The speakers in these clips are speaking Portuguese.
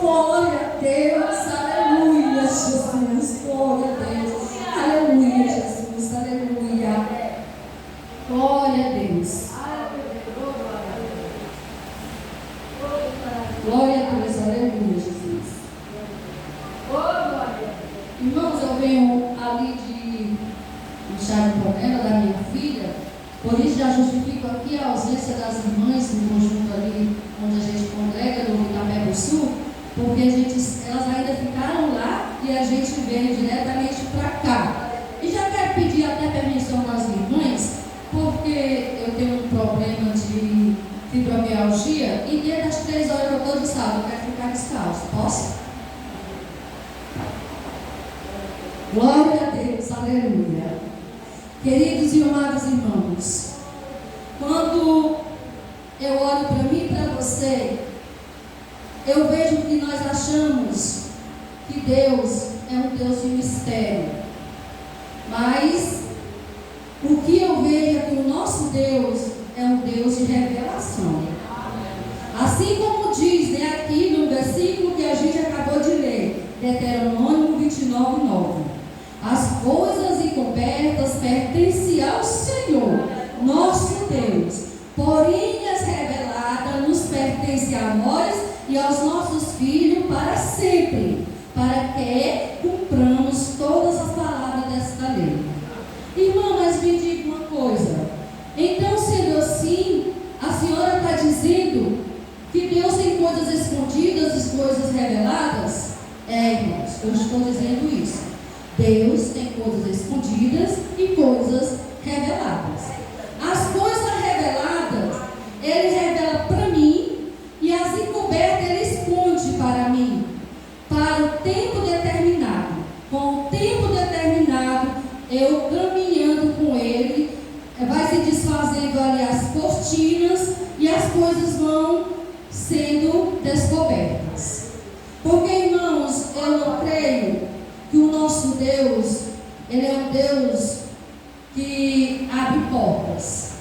glória a Deus, aleluia, Jesus, glória a Deus, aleluia, Jesus, aleluia, glória a Deus, glória a Deus, aleluia, Jesus. Irmãos, eu venho ali de achar um problema da minha filha, por isso já justifico aqui a ausência das irmãs no conjunto ali onde a gente congrega no Itapé do Sul, porque elas ainda ficaram lá e a gente veio diretamente para cá. E já quero pedir até permissão das irmãs, porque eu tenho um problema de fibromialgia e desde as 3 horas eu estou de sala, eu quero ficar descalço. Posso? Glória a Deus, aleluia. Queridos e amados irmãos, quando eu olho para mim e para você, eu vejo que nós achamos que Deus é um Deus de mistério, mas o que eu vejo é que o nosso Deus é um Deus de revelação. Assim como diz, aqui no versículo que a gente acabou de ler, Deuteronômio 29:9. As coisas encobertas pertencem ao Senhor, nosso Deus, porém as reveladas nos pertencem a nós e aos nossos filhos para sempre, para que cumpramos todas as palavras desta lei. Irmã, mas me diga uma coisa, então sendo assim, a senhora está dizendo que Deus tem coisas escondidas e coisas reveladas? Irmãos, eu estou dizendo isso. Deus tem coisas escondidas e coisas reveladas. As coisas reveladas, Ele revela para mim, e as encobertas Ele esconde para mim, para o tempo determinado. Com o tempo determinado, eu caminhando com Ele, vai se desfazendo ali as cortinas e as coisas vão sendo descobertas. Porque, irmãos, eu não creio que o nosso Deus, Ele é um Deus que abre portas.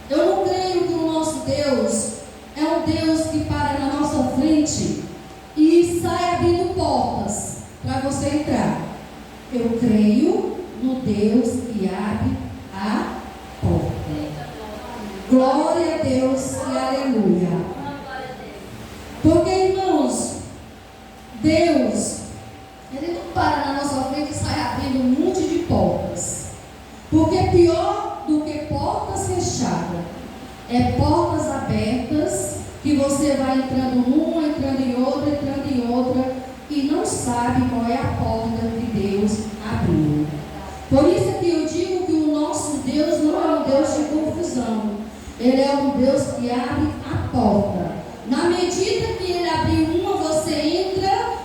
Eu não creio que o nosso Deus é um Deus que para na nossa frente e sai abrindo portas para você entrar. Eu creio no Deus que abre a porta. Glória a Deus e aleluia. Porque, irmãos, Deus, Ele não para na nossa frente e sai abrindo um monte de portas. Porque pior do que portas fechadas é portas abertas, que você vai entrando numa, entrando em outra, e não sabe qual é a porta que Deus abriu. Por isso que eu digo que o nosso Deus não é um Deus de confusão. Ele é um Deus que abre a porta. Na medida que Ele abrir uma, você entra,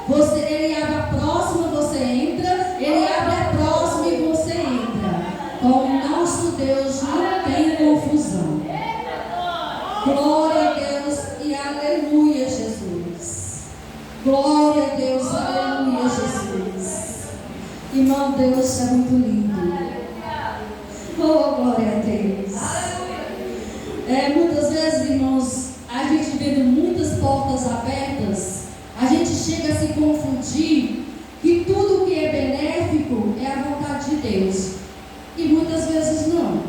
Ele abre a próxima, você entra, Ele abre a próxima e você entra. Com o nosso Deus não tem confusão. Glória a Deus e aleluia, Jesus. Glória a Deus, aleluia, Jesus. Irmão, Deus é muito lindo. Oh, glória a Deus. Muitas vezes, irmãos, a gente vendo muitas portas abertas, a gente chega a se confundir que tudo que é benéfico é a vontade de Deus. E muitas vezes não.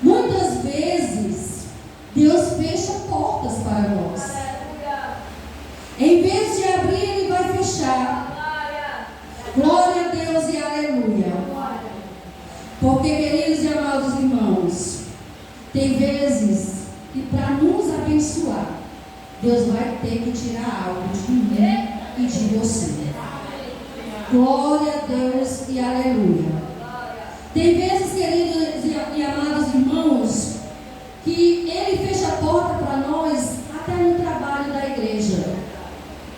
Muitas vezes Deus fecha portas para nós. Em vez de abrir, Ele vai fechar. Glória a Deus e aleluia. Porque, queridos e amados irmãos, tem vezes que para nos abençoar, Deus vai ter que tirar algo de mim e de você. Glória a Deus e aleluia. Tem vezes, queridos e amados irmãos, que Ele fecha a porta para nós até no trabalho da igreja.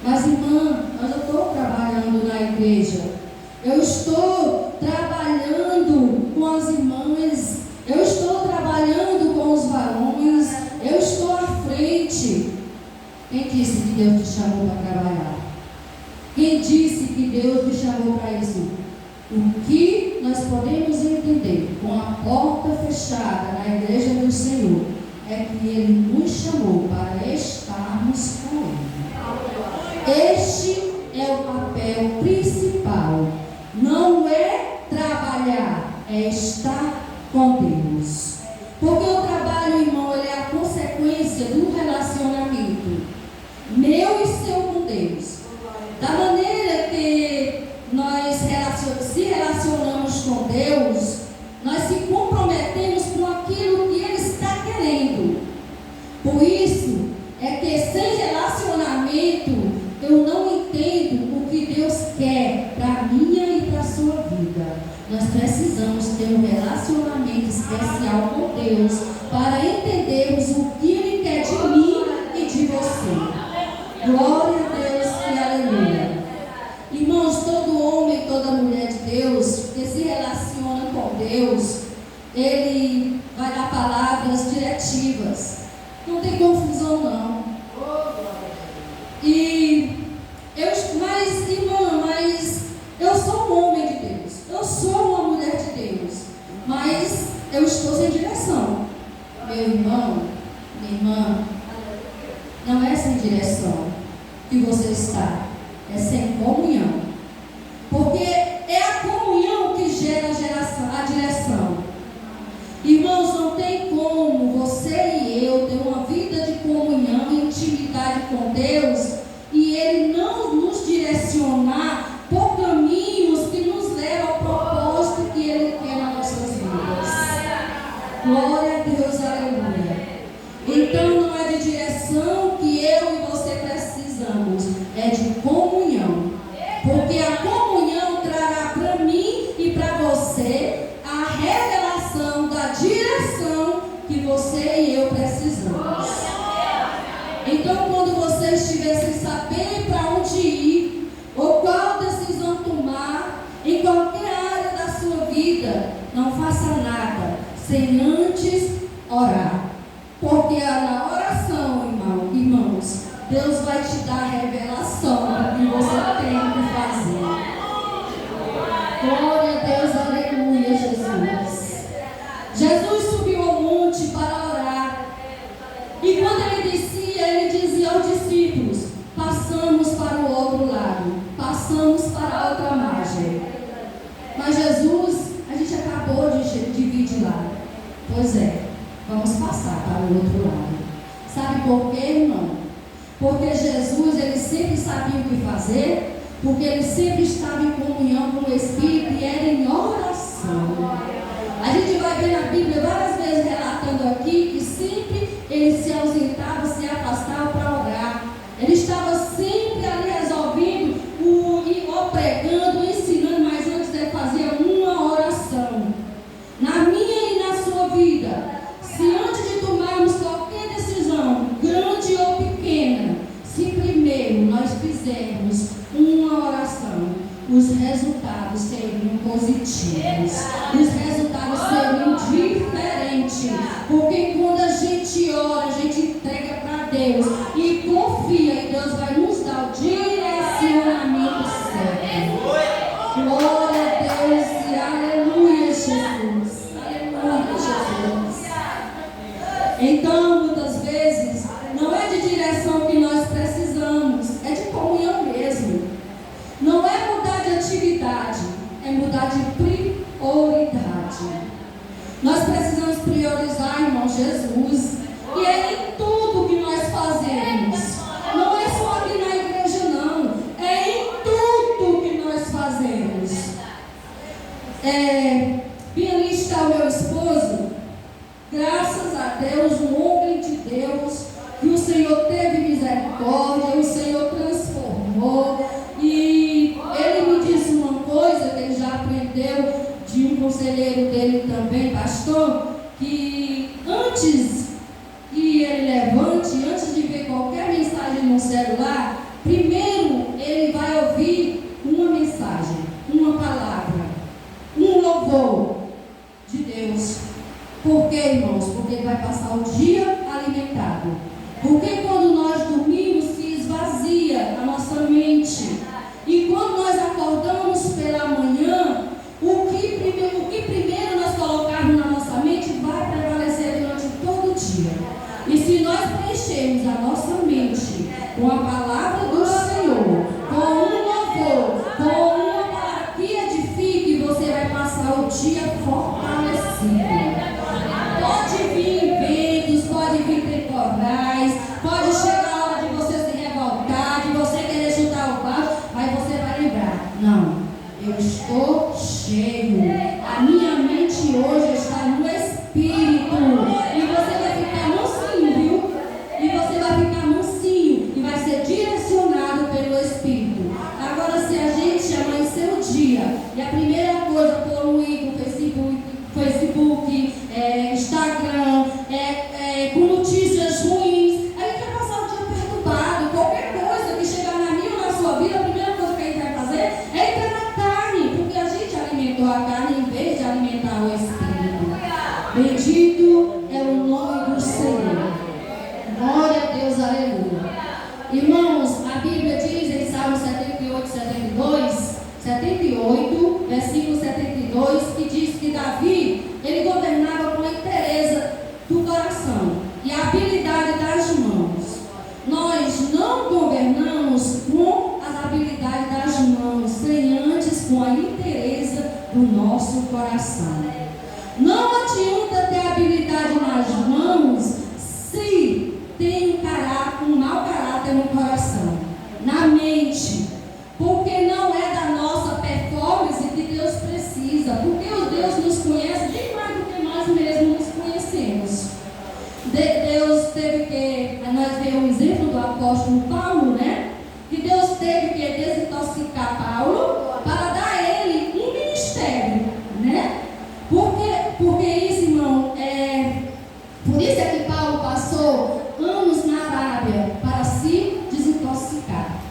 Mas, irmã, eu estou trabalhando na igreja. Eu estou trabalhando com as irmãs. Eu estou trabalhando com os varões. Eu estou à frente. Quem disse que Deus te chamou para trabalhar? Quem disse que Deus te chamou para isso? O que nós podemos entender com a porta fechada na igreja do Senhor é que Ele nos chamou para estarmos com Ele. é o papel principal. Não é trabalhar, é estar com Deus. Porque o trabalho, irmão, ele é a consequência do relacionamento meu e seu com Deus. Da maneira que nós se relacionamos com Deus, nós se comprometemos com aquilo que Ele está querendo. Por isso, é que sem relacionamento, eu não entendo o que Deus quer para a minha e para a sua vida. Nós precisamos ter um relacionamento especial com Deus para entendermos o que Ele quer de mim e de você. Glória a Deus e aleluia. Irmãos, todo homem e toda mulher de Deus que se relaciona com Deus, ele vai dar palavras diretivas. Não tem confusão, não. Mas eu sou um homem de Deus. Eu sou uma mulher de Deus. Mas eu estou sem direção. Meu irmão, minha irmã, não é sem direção que você está. É sem comunhão. Porque é a comunhão que gera a direção. Irmãos, não tem como você e eu ter uma vida de comunhão e intimidade com Deus e Ele não nos direcionar por caminhos que nos levam ao propósito que Ele quer nas nossas vidas. Glória a Deus, aleluia. Então não é de direção que eu e você precisamos, é de comunhão. Porque a comunhão trará para mim e para você a revelação da direção que você e eu precisamos. Então, quando você estiver sem saber para onde ir, ou qual decisão tomar, em qualquer área da sua vida, não faça nada sem antes orar. Porque na oração, irmãos, Deus vai te dar revelação do que você tem que fazer. Glória a Deus, aleluia, Jesus. Jesus subiu ao monte para orar. E quando ele descia, ele dizia aos discípulos: passamos para o outro lado, passamos para a outra margem. Mas Jesus, a gente acabou de vir de lá. Pois é, vamos passar para o outro lado. Sabe por quê, irmão? Porque Jesus, ele sempre sabia o que fazer, porque ele sempre estava em comunhão com o Espírito e era em oração. A gente vai ver na Bíblia várias vezes relatando aqui que sempre ele se ausentava, se afastava para orar. Ele estava sempre ali resolvendo, ou pregando, ensinando, mas antes ele fazia uma oração. Na minha e na sua vida, se antes de tomarmos qualquer decisão, grande ou pequena, se primeiro nós fizermos uma oração, os resultados seriam positivos, os resultados seriam diferentes, porque quando a gente ora, a gente entrega para Deus e confia, e Deus vai nos dar o direcionamento certo. Glória a Deus e aleluia, Jesus. Aleluia, Jesus. Então, muitas vezes, não é de direção que nós precisamos, é de comunhão mesmo. Não é mudar de atividade, é mudar de prioridade. Nós precisamos priorizar, irmão, Jesus. E é em tudo que nós fazemos. Não é só aqui na igreja, não. É em tudo que nós fazemos. Bem ali está o meu esposo. Graças a Deus, um homem de Deus, que o Senhor teve misericórdia, o Senhor transformou. E ele me disse uma coisa que ele já aprendeu de um conselheiro dele também, pastor, que antes que ele levante, antes de ver qualquer mensagem no celular, primeiro ele vai ouvir uma mensagem, uma palavra, um louvor de Deus. Por quê, irmãos? Porque ele vai passar o dia alimentado. Porque quando nós dormimos, se esvazia a nossa mente. E quando nós acordamos pela manhã, o que primeiro nós colocarmos na nossa mente vai prevalecer durante todo o dia. E se nós preenchermos a nossa mente com a palavra do Senhor, com um estou cheio. A minha mente hoje está no Espírito. E você vai ficar mansinho, viu? E você vai ficar mansinho. E vai ser direcionado pelo Espírito. Agora, se a gente amanhecer o dia e a primeira coisa poluir com Facebook, Instagram, com notícias ruins, a gente vai passar o dia perturbado. Qualquer coisa que chegar na minha ou na sua vida, a primeira coisa que a gente vai fazer é entrar na carne, porque a gente alimentou a carne em vez de alimentar o Espírito. Bendito é o nome do Senhor. Glória a Deus, aleluia. Irmãos, a Bíblia diz em Salmo 78, versículo 72, que diz que Davi, ele governava com a inteireza do coração e a habilidade das mãos. Nós não governamos com as habilidades das mãos, sem antes com a inteireza do nosso coração. Não adianta ter habilidade nas mãos se tem um mau caráter no coração, na mente. Porque não é da nossa performance que Deus precisa. Porque o Deus nos conhece bem mais do que nós mesmos nos conhecemos. Deus teve que, nós vemos o exemplo do apóstolo Paulo, né? Que Deus teve que desintoxicar Paulo para dar a ele um ministério, né? Porque isso, irmão, por isso é que Paulo passou anos na Arábia para se desintoxicar.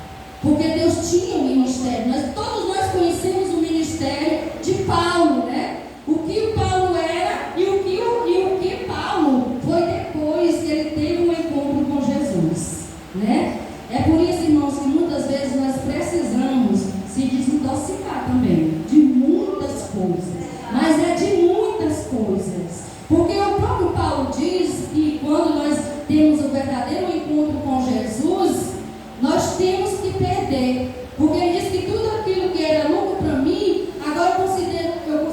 Porque Deus tinha um ministério. Todos nós conhecemos o ministério de Paulo, né? O que Paulo era e o que Paulo foi depois que ele teve um encontro com Jesus, né? É por isso, irmãos, que muitas vezes nós precisamos se desintoxicar também de muitas coisas. Mas é de muitas coisas. Porque o próprio Paulo diz que quando nós temos o verdadeiro encontro com Jesus, nós temos que perder. Porque ele diz que tudo aquilo que era lucro para mim, agora eu considero como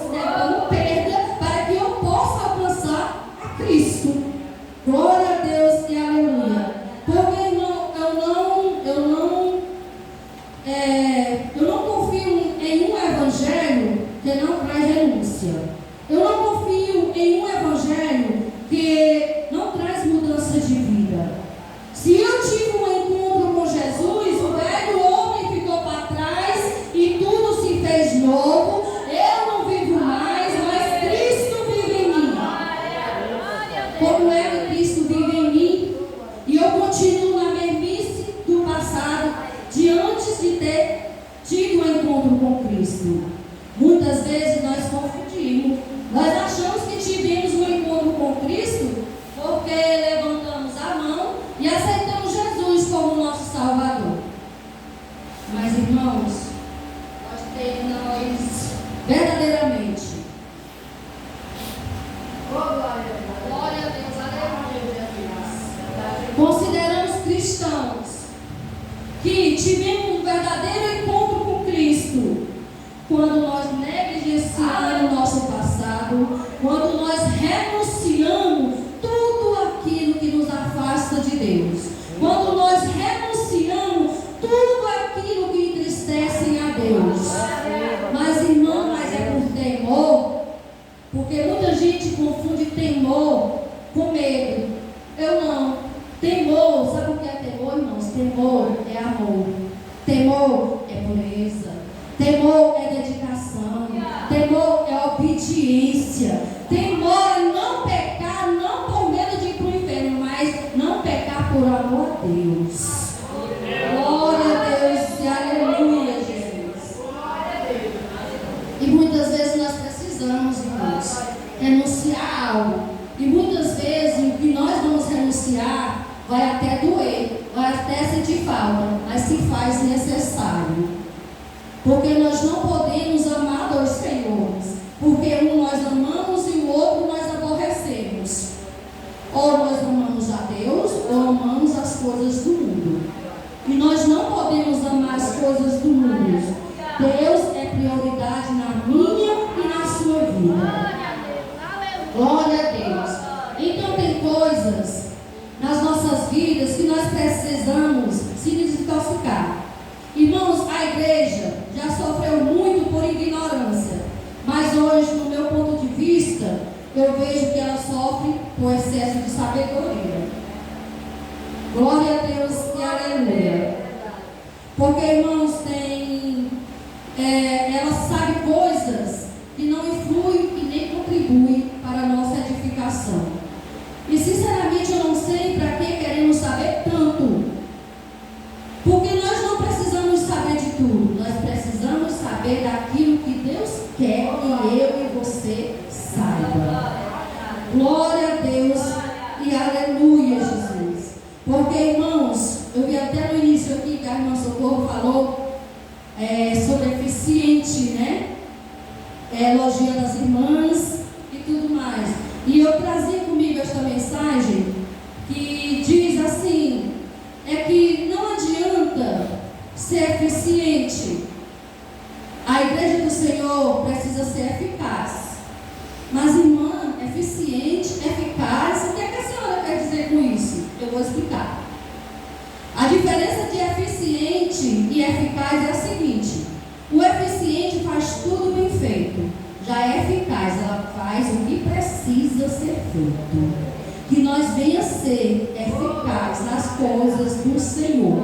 perda para que eu possa alcançar a Cristo. Glória a Deus e aleluia. Porque eu não confio em um evangelho que não traz renúncia. Eu não confio em um evangelho que não traz mudança de vida. Se eu tive um encontro com Jesus, o velho homem ficou para trás e tudo se fez novo. Eu não vivo mais, mas Cristo vive em mim. Como é que Cristo vive em mim? E eu continuo na mesmice do passado, de antes de ter tido um encontro com Cristo. Muitas vezes nós confundimos. Nós achamos que tivemos um encontro com Cristo porque levantamos a mão e aceitamos Jesus como nosso Salvador. Mas, irmãos, nós verdadeiramente, glória a Deus, aleluia, consideramos cristãos que tivemos um verdadeiro encontro com Cristo quando nós negligenciamos o nosso passado, quando nós renunciamos tudo aquilo que nos afasta de Deus, quando nós renunciamos tudo aquilo que entristece a Deus. Mas, irmão, é por temor, porque muita gente confunde temor com medo. Eu não. Temor, sabe o que é temor, irmãos? Temor é amor, temor é pureza, temor é dedicação, temor é obediência, temor é não pecar, não por medo de ir para o inferno, mas não pecar por amor a Deus. Glória a Deus e aleluia, Jesus. E muitas vezes nós precisamos, irmãos, renunciar a algo. E muitas vezes o que nós vamos renunciar vai até doer, vai até sentir falta, mas se faz necessário. Porque nós não podemos amar dois senhores, porque um nós amamos e o outro nós aborrecemos. Ou nós amamos a Deus, ou amamos as coisas do mundo. E nós não podemos amar as coisas do mundo. Deus é prioridade na minha e na sua vida. Glória a Deus. Então tem coisas nas nossas vidas que nós precisamos se desintoxicar. Irmãos, a igreja já sofreu muito por igreja. eu vejo que ela sofre por excesso de sabedoria. Glória a Deus e aleluia. Porque, irmãos, ela sabe coisas que não influem e nem contribuem para a nossa edificação. E sinceramente eu não sei para que queremos saber tanto. Porque nós não precisamos saber de tudo. Nós precisamos saber daquilo que Deus quer que eu e você saiba. Glória a Deus e aleluia, Jesus. Porque, irmãos, eu vi até no início aqui que a irmã Socorro falou sobre eficiente, né? Elogiando as irmãs e tudo mais. E eu trazia comigo esta mensagem que diz assim: é que não adianta ser eficiente. A igreja do Senhor precisa ser eficaz. Mas, irmã, eficiente, eficaz, o que a senhora quer dizer com isso? Eu vou explicar. A diferença de eficiente e eficaz é a seguinte: o eficiente faz tudo bem feito. Já é eficaz, ela faz o que precisa ser feito. Que nós venha ser eficaz nas coisas do Senhor.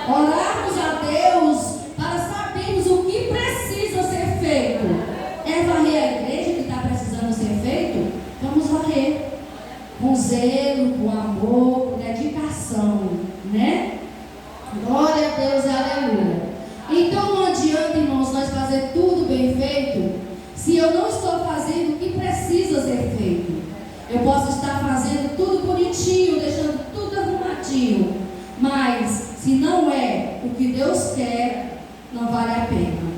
Orarmos a Deus para sabermos o que precisa ser feito. É varrer a igreja que está precisando ser feito? Vamos varrer. Com zelo, com amor, com dedicação, né? Glória a Deus e aleluia. Então não adianta, irmãos, nós fazer tudo bem feito se eu não estou fazendo o que precisa ser feito. Eu posso estar fazendo tudo bonitinho, deixando tudo arrumadinho, mas se não é o que Deus quer, não vale a pena.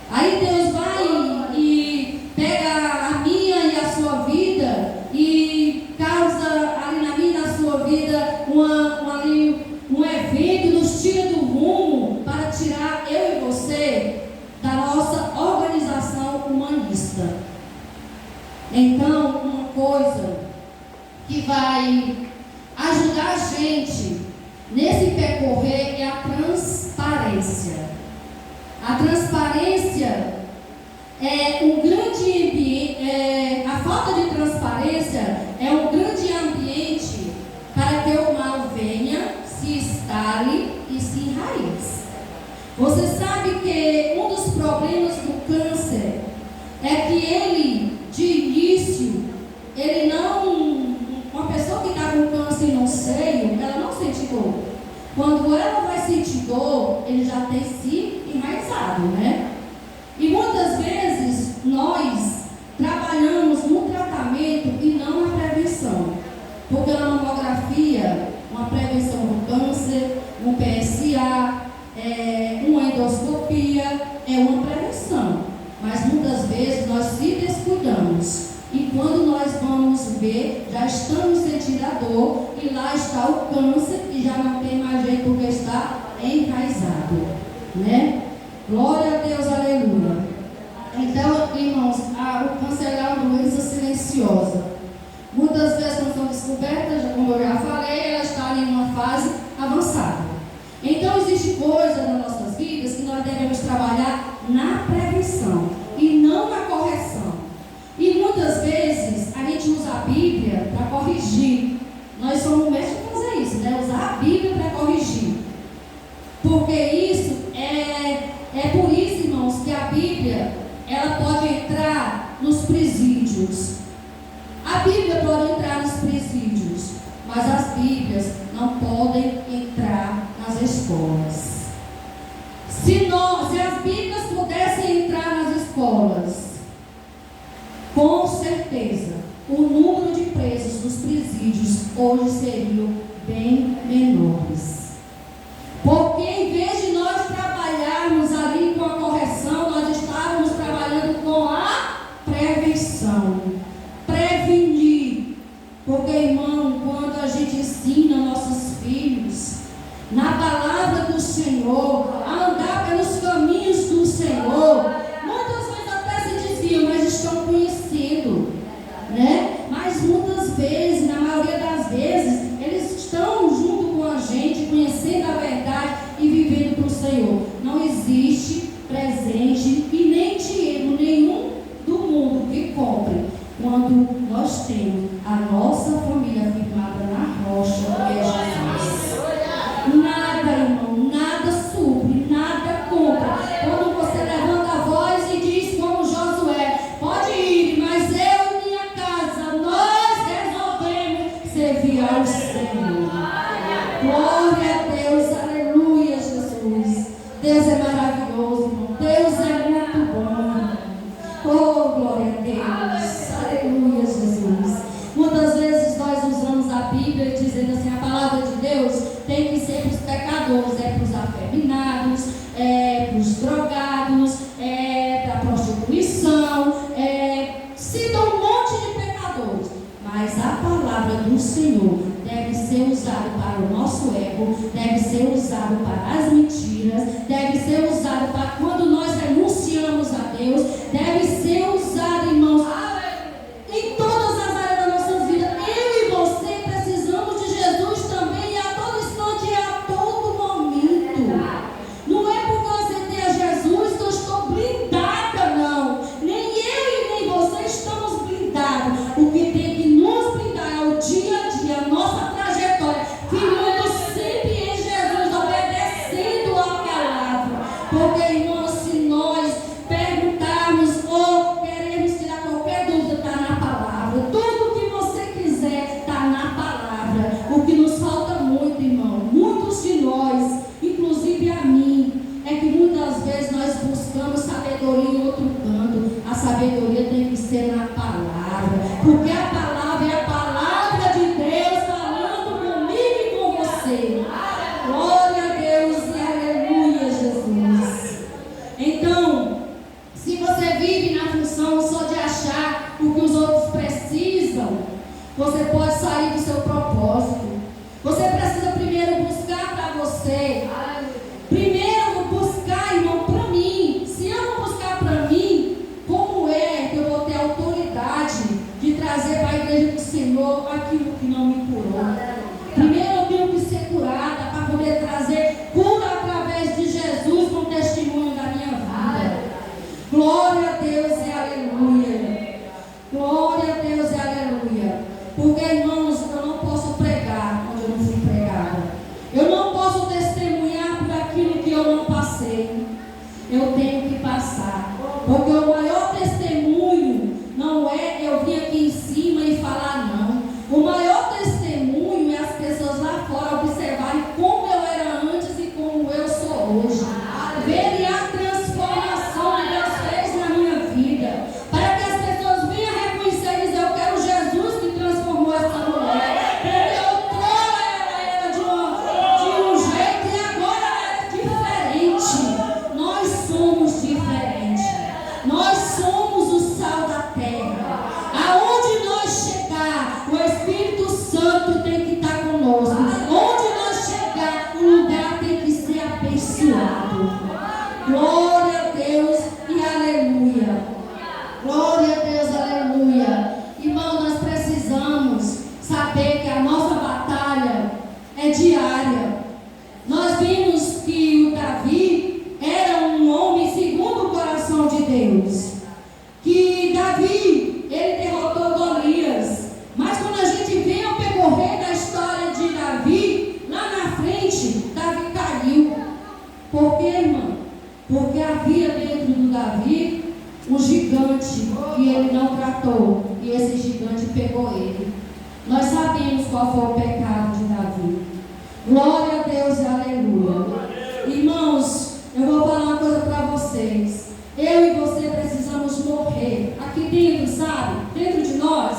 Aí Deus vai e pega a minha e a sua vida e causa ali na minha e na sua vida um evento, nos tira do rumo para tirar eu e você da nossa organização humanista. Então, uma coisa que vai ajudar a gente nesse percorrer é a transparência. A transparência é um grande ambiente, a falta de transparência é um grande ambiente para que o mal venha, se instale e se enraize. Você sabe que um dos problemas do câncer é que ele, de início, uma pessoa que está com câncer no seio, ela não sente dor. Quando ela vai sentir dor, ele já tem se enraizado, né? E muitas vezes nós trabalhamos no tratamento e não na prevenção. Porque na mamografia, uma prevenção do câncer, um PSA, uma endoscopia, é uma prevenção. Mas muitas vezes nós se descuidamos. E quando nós vamos ver, já estamos sentindo a dor e lá está o câncer e já não tem mais jeito porque está enraizado, né? Glória a Deus, aleluia. Então, irmãos, o câncer é uma doença silenciosa. Muitas vezes quando são descobertas, como eu já falei, ela está em uma fase avançada. Então, existe coisas nas nossas vidas que nós devemos trabalhar na prevenção e não na correção. E muitas vezes a gente usa a Bíblia para corrigir. Nós somos mestres em fazer isso, né? Usar a Bíblia para corrigir. Porque isso é por isso, irmãos, que a Bíblia ela pode entrar nos presídios. A Bíblia pode entrar nos presídios, mas as Bíblias não podem entrar nas escolas. Se as Bíblias pudessem entrar nas escolas, com certeza o número de presos nos presídios hoje seriam bem menores. Porque em vez de nós trabalharmos ali com a correção, nós estávamos trabalhando com a prevenção. Prevenir. Porque, irmão, quando a gente ensina nossos filhos na palavra do Senhor, a andar pelos caminhos do Senhor, muitas vezes até se desviam, mas estão conhecendo, Mas muitas vezes, na maioria das vezes, eles estão junto com a gente, Deus é maravilhoso, irmão. Deus é muito bom. Oh, glória a Deus. Aleluia, Jesus. Muitas vezes nós usamos a Bíblia dizendo assim, a palavra de Deus tem que ser para os pecadores, é para os afeminados, é para os drogados, é para a prostituição, cita um monte de pecadores. Mas a palavra do Senhor deve ser usada para o nosso ego, deve ser usada para as mentiras, deve ser usada para quando nós renunciamos a Deus, deve ser usada, irmãos, em todas as áreas da nossa vida. Eu e você precisamos de Jesus também, e a todo instante e a todo momento. Não é porque eu aceitei a Jesus que eu estou blindada, não. Nem eu e nem você estamos blindados. O que tem que nos blindar é o dia a dia, a nossa trajetória, firmando sempre em Jesus, obedecendo a palavra. Porque, irmãos, se nós perguntarmos ou queremos tirar qualquer dúvida, está na palavra. Tudo que você quiser está na palavra. O que nos falta muito, irmão, muitos de nós, inclusive a mim, é que muitas vezes nós buscamos sabedoria em outro canto. A sabedoria tem que ser na palavra, porque a palavra é a palavra de Deus falando comigo e com você. Glória a Deus e aleluia, Jesus. Então, se você vive na função só de achar o que os outros precisam, você pode sair do seu propósito. Você precisa primeiro buscar para você. Primeiro buscar, irmão, para mim. Se eu não buscar para mim, como é que eu vou ter autoridade de trazer para a igreja do Senhor aquilo que não me curou? Primeiro eu tenho que ser curada para poder trazer cura através de Jesus com testemunho da minha vida. Glória a Deus e aleluia. Glória a Deus e aleluia. Porque, irmãos, eu não posso pregar onde eu não fui pregada. Eu não posso testemunhar por aquilo que eu não passei. Eu tenho que passar. Porque o maior testemunho não é eu vir aqui em cima e falar, não. O maior testemunho é as pessoas lá fora observarem como eu era antes e como eu sou hoje. Verem a transformação que Deus fez na minha vida. Para que as pessoas venham reconhecer e dizer, eu quero Jesus que transformou essa mulher. Porque outrora ela era de um jeito e agora ela é diferente. Nós somos diferentes. Nós somos o sal da terra. Aonde nós chegar, o Espírito Santo tem que estar conosco. Onde nós chegar, o lugar tem que ser abençoado. Glória a Deus e aleluia. Glória a Deus, aleluia. Irmão, nós precisamos saber que a nossa batalha é diária. Nós vimos que o Davi era um homem segundo o coração de Deus. Que Davi, ele derrotou Golias. Mas quando a gente vê o percorrer da história de Davi, lá na frente, Davi caiu. Por quê, irmão? Porque havia dentro do Davi um gigante que ele não tratou. E esse gigante pegou ele. Nós sabemos qual foi o pecado de Davi. Glória a Deus e aleluia. Irmãos, eu vou falar uma coisa para vocês. Eu e você precisamos morrer aqui dentro, sabe? Dentro de nós.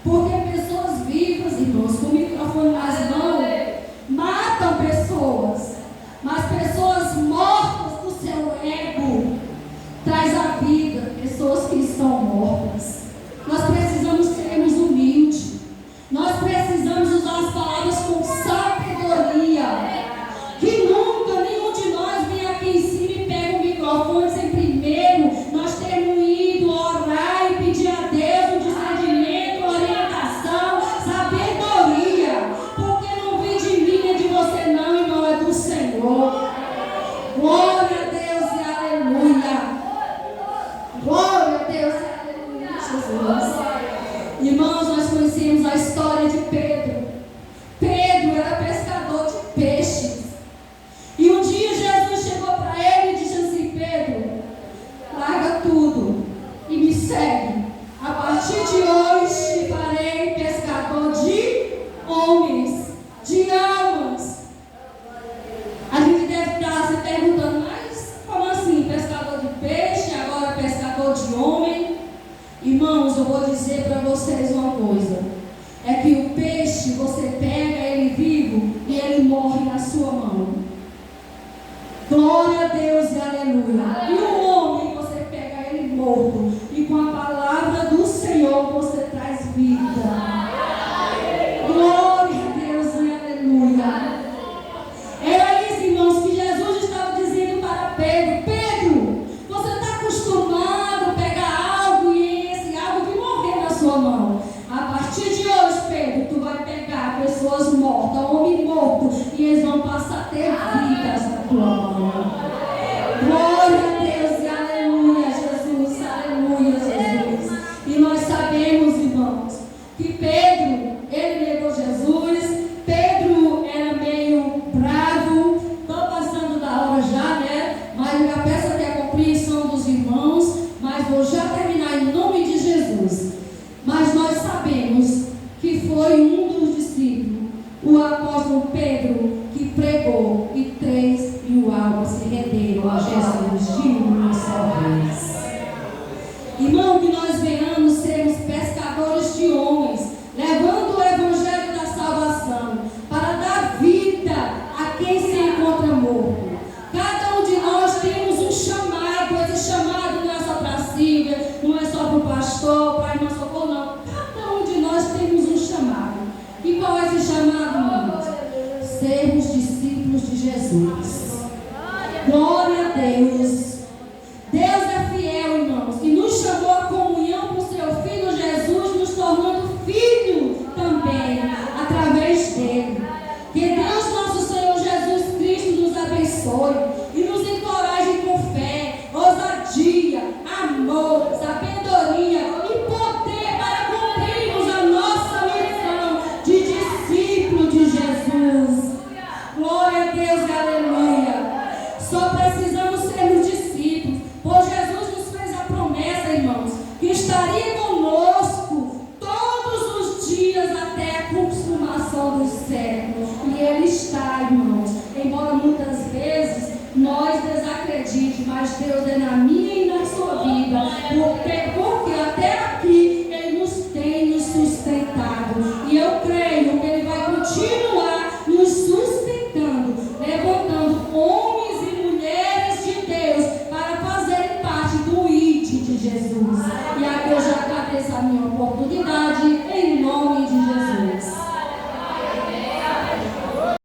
Porque pessoas vivas, irmãos, com o microfone nas mãos, matam pessoas. Mas pessoas mortas do seu ego traz a vida. Pessoas que estão mortas. Nós precisamos sermos humildes. Nós precisamos usar as palavras com sabedoria. Que dizer para vocês uma coisa. É que o peixe, você pega ele vivo e ele morre na sua mão. Glória a Deus e aleluia. E o homem, você pega ele morto. E com a palavra do Senhor você traz vida. Glória a Deus e aleluia. Era isso, irmãos, que Jesus estava dizendo para Pedro. Pedro, você está acostumado a pegar algo e esse algo que morrer na sua mão. A partir de hoje, Pedro, tu vai pegar pessoas mortas, homem morto, e eles vão passar a ter vidas na tua mão. Glória a Deus e aleluia, Jesus, aleluia, Jesus. E nós sabemos, irmãos, que Pedro, ele negou Jesus. Pedro era meio bravo. Estou passando da hora já, né? Mas eu já peço até a compreensão dos irmãos, mas vou já terminar em nome de Jesus. Mas nós sabemos que foi um dos discípulos, o apóstolo Pedro, que pregou e 3.000 almas se renderam a Jesus de uma só vez. Irmão, que nós venhamos sermos pescadores de homens, levando o evangelho da salvação para dar vida a quem se encontra morto. Cada um de nós temos um chamado. Esse chamado não é só para a Silvia, não é só para o pastor, para a irmã Socorro, não. Cada um de nós temos um chamado. E qual é esse chamado, irmãos? Sermos discípulos de Jesus. Glória a Deus. Deus é fiel, irmãos, e nos chamou à comunhão com seu Filho Jesus, nos tornando filho também, através dele. Que Deus, nosso Senhor Jesus Cristo, nos abençoe e nos encoraje com fé, ousadia, amor, sabedoria e poder para cumprirmos a nossa missão de discípulo de Jesus. Glória a Deus e aleluia. Só precisamos sermos discípulos, pois Jesus nos fez a promessa, irmãos, que estaria conosco todos os dias até a consumação dos séculos. E Ele está, irmãos, embora muitas vezes nós desacreditemos, mas Deus é na minha e na sua vida, porque até aqui Ele nos tem nos sustentado. E eu creio que Ele vai continuar nos sustentando, levantando homens e mulheres de Deus para fazerem parte do ID de Jesus. E aqui eu já agradeço a minha oportunidade, em nome de Jesus.